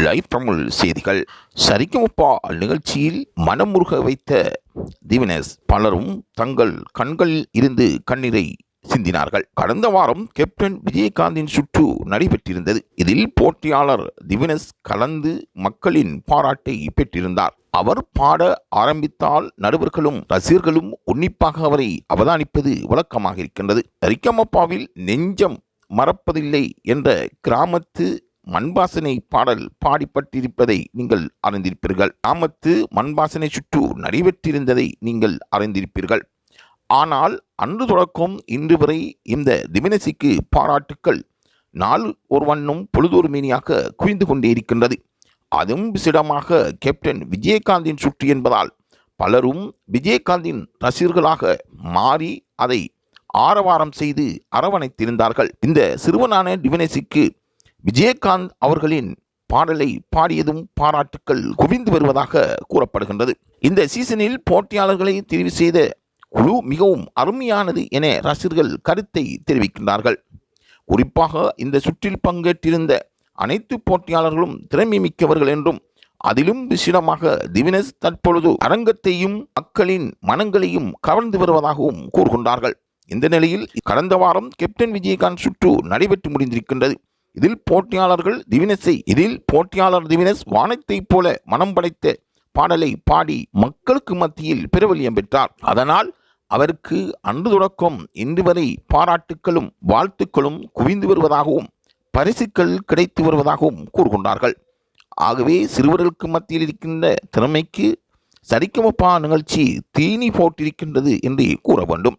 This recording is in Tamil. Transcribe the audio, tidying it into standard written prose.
லைவ் தமிழ் செய்திகள். சரிகமபா நிகழ்ச்சியில் மனமுருக வைத்த திவினஸ் பலரும் தங்கள் கண்களில் இருந்து கண்ணீரை சிந்தினார்கள். கடந்த வாரம் கேப்டன் விஜயகாந்தின் சுற்று நடைபெற்றிருந்தது. இதில் போட்டியாளர் திவினஸ் கலந்து மக்களின் பாராட்டை பெற்றிருந்தார். அவர் பாட ஆரம்பித்தால் நடுவர்களும் ரசிகர்களும் உன்னிப்பாக அவரை அவதானிப்பது வழக்கமாக இருக்கின்றது. சரிகமபாவில் நெஞ்சம் மறப்பதில்லை என்ற கிராமத்து மண்பாசனை பாடல் பாடிப்பட்டிருப்பதை நீங்கள் அறிந்திருப்பீர்கள். கிராமத்து மண்பாசனை சுற்று நடைபெற்றிருந்ததை நீங்கள் அறிந்திருப்பீர்கள். ஆனால் அன்று தொடக்கம் இன்று வரை இந்த திவினஸுக்கு பாராட்டுக்கள் நாள் ஒரு வண்ணம் பொழுதொரு மீனியாக குவிந்து கொண்டே இருக்கின்றது. அதுவும் விசிடமாக கேப்டன் விஜயகாந்தின் சுற்று என்பதால் பலரும் விஜயகாந்தின் ரசிகர்களாக மாறி அதை ஆரவாரம் செய்து அரவணைத்திருந்தார்கள். இந்த சிறுவனான திவினஸுக்கு விஜயகாந்த் அவர்களின் பாடலை பாடியதும் பாராட்டுக்கள் குவிந்து வருவதாக கூறப்படுகின்றது. இந்த சீசனில் போட்டியாளர்களை தெரிவு செய்த குழு மிகவும் அருமையானது என ரசிகர்கள் கருத்தை தெரிவிக்கின்றார்கள். குறிப்பாக இந்த சுற்றில் பங்கேற்றிருந்த அனைத்து போட்டியாளர்களும் திறமை மிக்கவர்கள் என்றும் அதிலும் விசேடமாக திவினஸ் தற்பொழுது அரங்கத்தையும் மக்களின் மனங்களையும் கவர்ந்து வருவதாகவும் கூறுகின்றார்கள். இந்த நிலையில் கடந்த வாரம் கேப்டன் விஜயகாந்த் சுற்று நடைபெற்று முடிந்திருக்கின்றது. இதில் போட்டியாளர் திவினஸ் வானத்தை போல மனம் படைத்த பாடலை பாடி மக்களுக்கு மத்தியில் பிரபல்யம் பெற்றார். அதனால் அவருக்கு அன்று தொடக்கம் இன்று வரை பாராட்டுக்களும் வாழ்த்துக்களும் குவிந்து வருவதாகவும் பரிசுகள் கிடைத்து வருவதாகவும் கூறுகின்றார்கள். ஆகவே சிறுவர்களுக்கு மத்தியில் இருக்கின்ற திறமைக்கு சரிகமபா நிகழ்ச்சி தீனி போட்டிருக்கின்றது என்று கூற வேண்டும்.